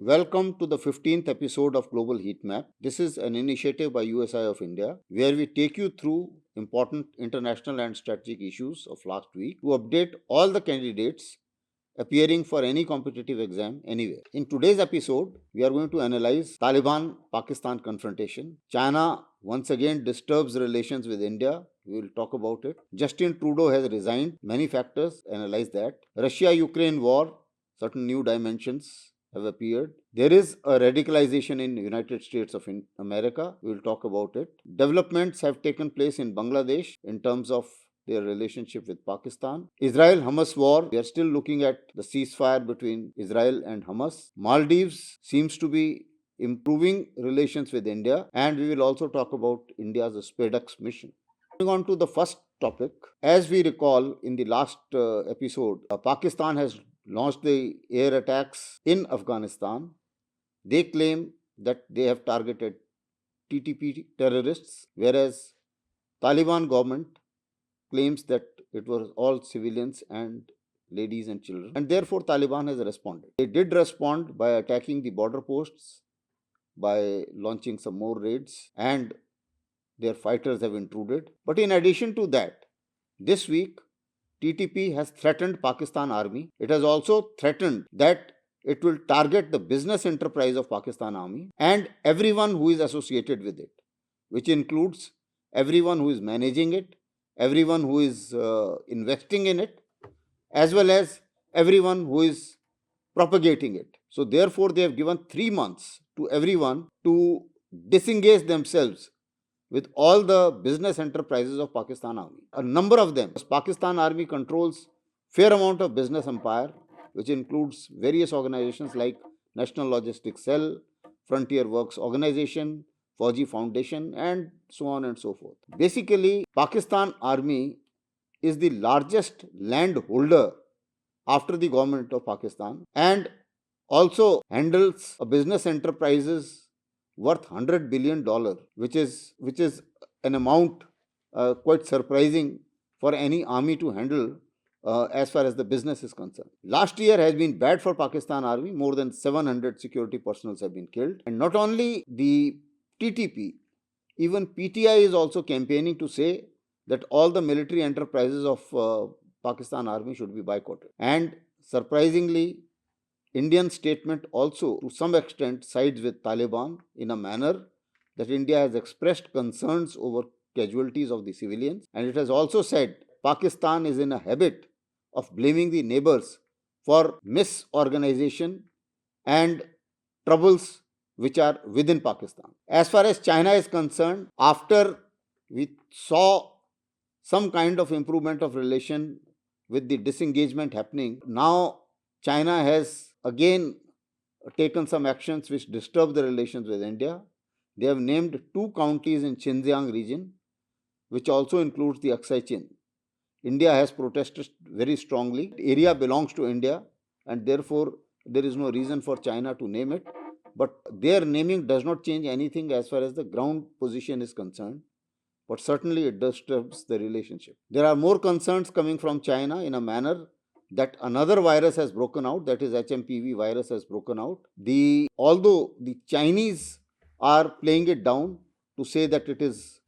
Welcome to the 15th episode of Global Heat Map. This is an initiative by USI of India where we take you through important international and strategic issues of last week to update all the candidates appearing for any competitive exam anywhere. In today's episode, we are going to analyze Taliban-Pakistan confrontation. China once again disturbs relations with India. We will talk about it. Justin Trudeau has resigned. Many factors, analyze that. Russia-Ukraine war, certain new dimensions have appeared. There is a radicalization in United States of America. We will talk about it. Developments have taken place in Bangladesh in terms of their relationship with Pakistan. Israel-Hamas war, we are still looking at the ceasefire between Israel and Hamas. Maldives seems to be improving relations with India, and we will also talk about India's SPADEX mission. Moving on to the first topic, as we recall in the last episode, Pakistan has launched the air attacks in Afghanistan. They claim that they have targeted TTP terrorists, whereas Taliban government claims that it was all civilians and ladies and children, and therefore Taliban has responded. They did respond by attacking the border posts, by launching some more raids, and their fighters have intruded. But in addition to that, this week TTP has threatened Pakistan army. It has also threatened that it will target the business enterprise of Pakistan army and everyone who is associated with it, which includes everyone who is managing it, everyone who is investing in it, as well as everyone who is propagating it. So therefore, they have given 3 months to everyone to disengage themselves with all the business enterprises of Pakistan army. A number of them. Pakistan army controls fair amount of business empire, which includes various organizations like National Logistics Cell, Frontier Works Organization, Fauji Foundation, and so on and so forth. Basically, Pakistan army is the largest landholder after the government of Pakistan and also handles a business enterprises worth $100 billion, which is an amount quite surprising for any army to handle as far as the business is concerned. Last year has been bad for Pakistan army. More than 700 security personnel have been killed. And not only the TTP, even PTI is also campaigning to say that all the military enterprises of Pakistan army should be boycotted. And surprisingly, Indian statement also to some extent sides with Taliban in a manner that India has expressed concerns over casualties of the civilians, and it has also said Pakistan is in a habit of blaming the neighbors for misorganization and troubles which are within Pakistan. As far as China is concerned, after we saw some kind of improvement of relation with the disengagement happening, now China has again taken some actions which disturb the relations with India. They have named 2 counties in Xinjiang region, which also includes the Aksai Chin. India has protested very strongly. The area belongs to India, and therefore there is no reason for China to name it. But their naming does not change anything as far as the ground position is concerned. But certainly it disturbs the relationship. There are more concerns coming from China in a manner that another virus has broken out, that is HMPV virus has broken out. Although the Chinese are playing it down to say that it is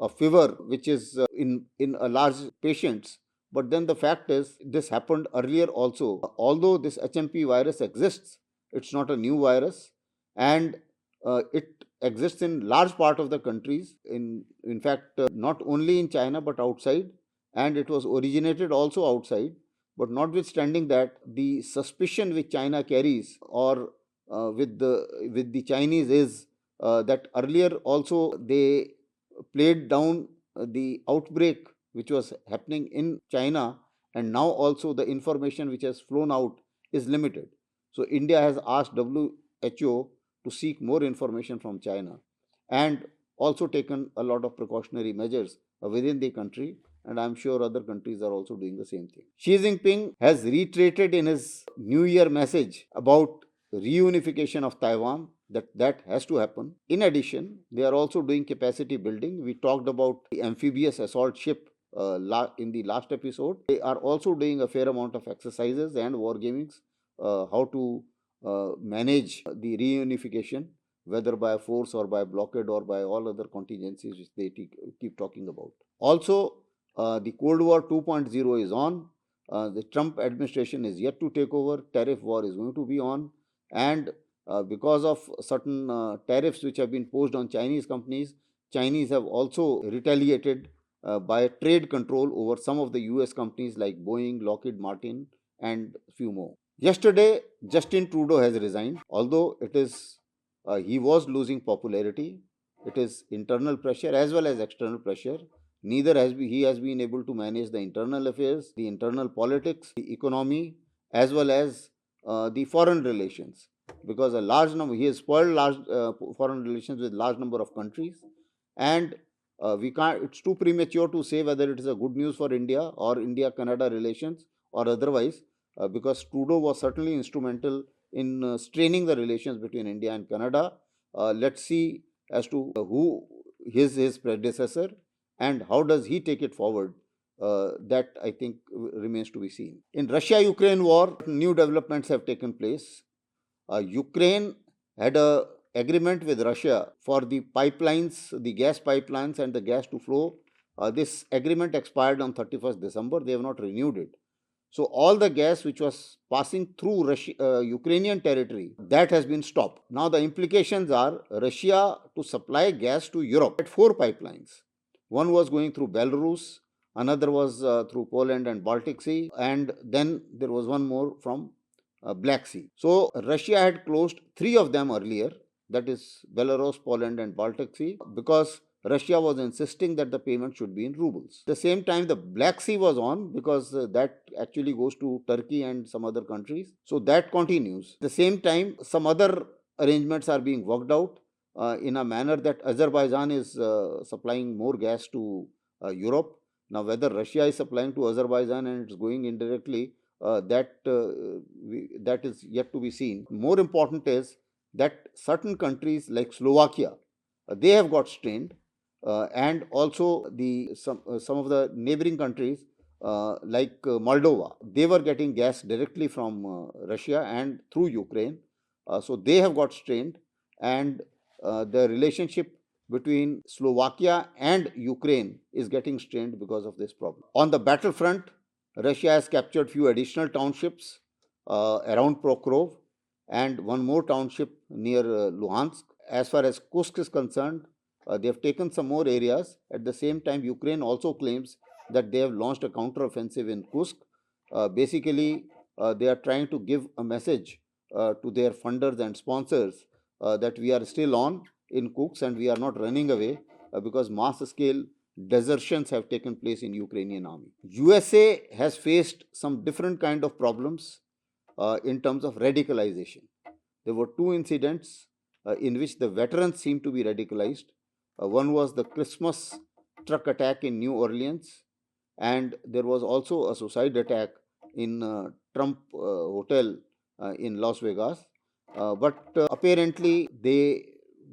a fever which is in a large patients, but then the fact is this happened earlier also. Although this HMP virus exists, it's not a new virus, and it exists in large part of the countries, in fact not only in China but outside, and it was originated also outside. But notwithstanding that, the suspicion which China carries or with the Chinese is that earlier also they played down the outbreak which was happening in China, and now also the information which has flown out is limited. So India has asked WHO to seek more information from China, and also taken a lot of precautionary measures within the country, and I'm sure other countries are also doing the same thing. Xi Jinping has reiterated in his New Year message about reunification of Taiwan, that has to happen. In addition, they are also doing capacity building. We talked about the amphibious assault ship in the last episode. They are also doing a fair amount of exercises and war gamings, how to manage the reunification, whether by force or by blockade or by all other contingencies which they keep talking about. Also, the Cold War 2.0 is on. The Trump administration is yet to take over. Tariff war is going to be on. And because of certain tariffs which have been posed on Chinese companies, Chinese have also retaliated by trade control over some of the US companies like Boeing, Lockheed Martin, and few more. Yesterday, Justin Trudeau has resigned, although he was losing popularity. It is internal pressure as well as external pressure. He has been able to manage the internal affairs, the internal politics, the economy, as well as the foreign relations, because a large number he has spoiled large foreign relations with large number of countries, and we can't. It's too premature to say whether it is a good news for India or India-Canada relations or otherwise, because Trudeau was certainly instrumental in straining the relations between India and Canada. Let's see as to who his predecessor and how does he take it forward. That I think remains to be seen. In Russia-Ukraine war, new developments have taken place. Ukraine had a agreement with Russia for the pipelines, the gas pipelines and the gas to flow. This agreement expired on 31st December. They have not renewed it. So all the gas which was passing through Ukrainian territory, that has been stopped. Now the implications are Russia to supply gas to Europe at 4 pipelines. One was going through Belarus, another was through Poland and Baltic Sea, and then there was one more from Black Sea. So Russia had closed 3 of them earlier, that is Belarus, Poland, and Baltic Sea, because Russia was insisting that the payment should be in rubles. At the same time, the Black Sea was on because that actually goes to Turkey and some other countries. So that continues. At the same time, some other arrangements are being worked out in a manner that Azerbaijan is supplying more gas to Europe. Now, whether Russia is supplying to Azerbaijan and it's going indirectly, that is yet to be seen. More important is that certain countries like Slovakia, they have got strained, and also some of the neighboring countries like Moldova, they were getting gas directly from Russia and through Ukraine, so they have got strained, and the relationship between Slovakia and Ukraine is getting strained because of this problem. On the battlefront, Russia has captured few additional townships around Prokhorov and one more township near Luhansk. As far as Kursk is concerned, they have taken some more areas. At the same time, Ukraine also claims that they have launched a counteroffensive in Kursk. Basically, they are trying to give a message to their funders and sponsors that we are still on in Kursk and we are not running away, because mass scale desertions have taken place in Ukrainian army. USA has faced some different kind of problems in terms of radicalization. There were 2 incidents in which the veterans seemed to be radicalized. One was the Christmas truck attack in New Orleans, and there was also a suicide attack in Trump Hotel in Las Vegas. But apparently they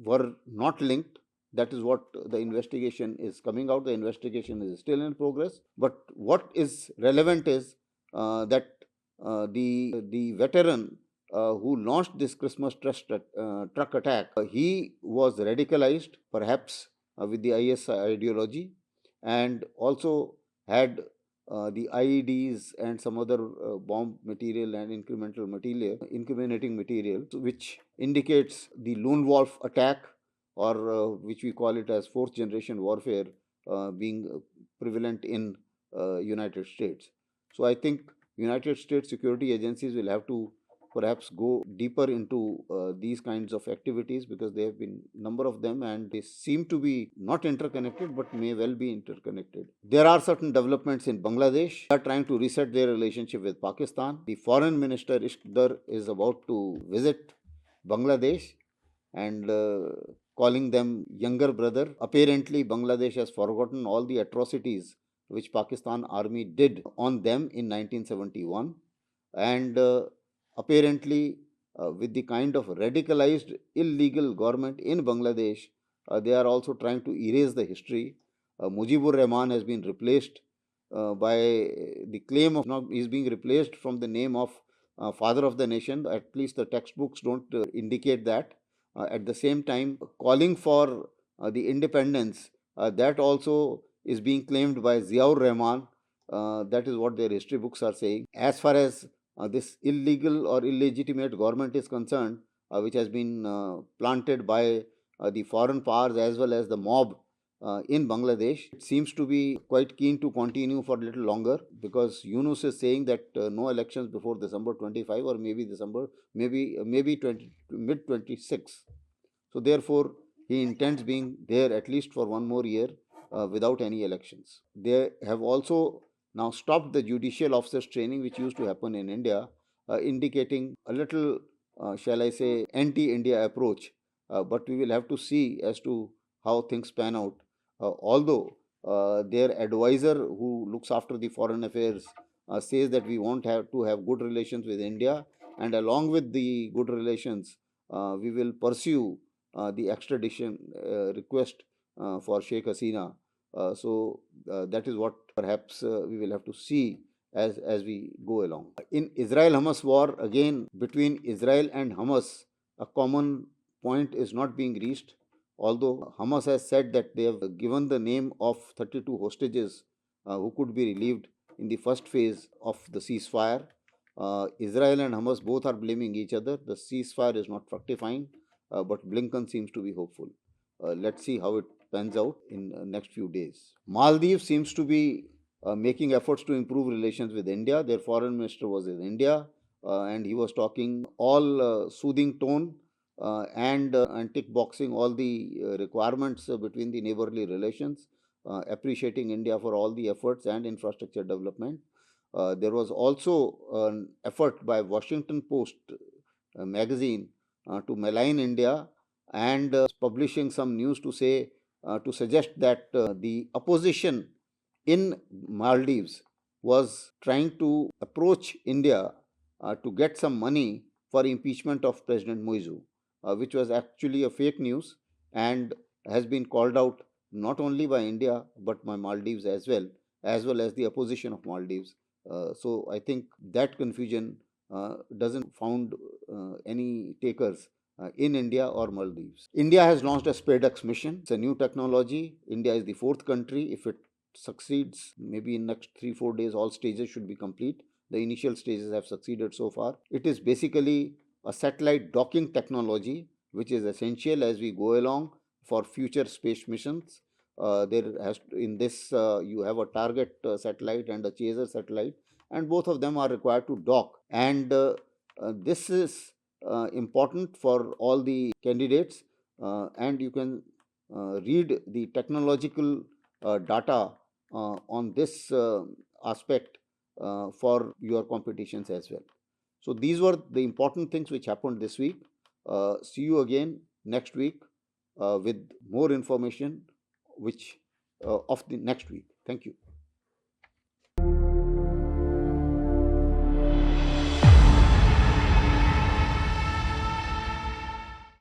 were not linked. That is what the investigation is coming out. The investigation is still in progress. But what is relevant is that the veteran who launched this Christmas truck attack, he was radicalized, perhaps with the IS ideology, and also had the IEDs and some other bomb material and incriminating material, which indicates the lone wolf attack, or which we call it as fourth generation warfare, being prevalent in United States. So I think United States security agencies will have to perhaps go deeper into these kinds of activities, because there have been number of them and they seem to be not interconnected but may well be interconnected. There are certain developments in Bangladesh. They are trying to reset their relationship with Pakistan. The foreign minister Iskandar is about to visit Bangladesh and calling them younger brother. Apparently Bangladesh has forgotten all the atrocities which Pakistan army did on them in 1971, and apparently with the kind of radicalized illegal government in Bangladesh, they are also trying to erase the history. Mujibur Rahman has been replaced by the claim of, now he is being replaced from the name of father of the nation. At least the textbooks don't indicate that. At the same time, calling for the independence, that also is being claimed by Ziaur Rahman. That is what their history books are saying. As far as this illegal or illegitimate government is concerned, which has been planted by the foreign powers as well as the mob in Bangladesh, it seems to be quite keen to continue for a little longer, because Yunus is saying that no elections before December 25, or maybe maybe 20, mid 26. So therefore, he intends being there at least for one more year without any elections. They have also now stopped the judicial officers training, which used to happen in India, indicating a little, shall I say, anti-India approach. But we will have to see as to how things pan out. Although their advisor, who looks after the foreign affairs, says that we want have to have good relations with India, and along with the good relations, we will pursue the extradition request for Sheikh Hasina. That is what perhaps we will have to see as we go along. In Israel-Hamas war, again, between Israel and Hamas, a common point is not being reached. Although Hamas has said that they have given the name of 32 hostages who could be relieved in the first phase of the ceasefire. Israel and Hamas both are blaming each other. The ceasefire is not fructifying, but Blinken seems to be hopeful. Let's see how it pans out in the next few days. Maldives seems to be making efforts to improve relations with India. Their foreign minister was in India, and he was talking all soothing tone and tick boxing all the requirements between the neighborly relations, appreciating India for all the efforts and infrastructure development. There was also an effort by Washington Post magazine to malign India, and publishing some news to say to suggest that the opposition in Maldives was trying to approach India to get some money for impeachment of President Moizu, which was actually a fake news and has been called out not only by India but by Maldives as well as the opposition of Maldives. So I think that confusion doesn't found any takers in India or Maldives. India has launched a SpaceX mission. It's a new technology. India is the fourth country. If it succeeds, maybe in next 3-4 days, all stages should be complete. The initial stages have succeeded so far. It is basically a satellite docking technology, which is essential as we go along for future space missions. There has to, in this you have a target satellite and a chaser satellite, and both of them are required to dock. And this is important for all the candidates, and you can read the technological data on this aspect for your competitions as well. So these were the important things which happened this week. See you again next week with more information which of the next week. Thank you.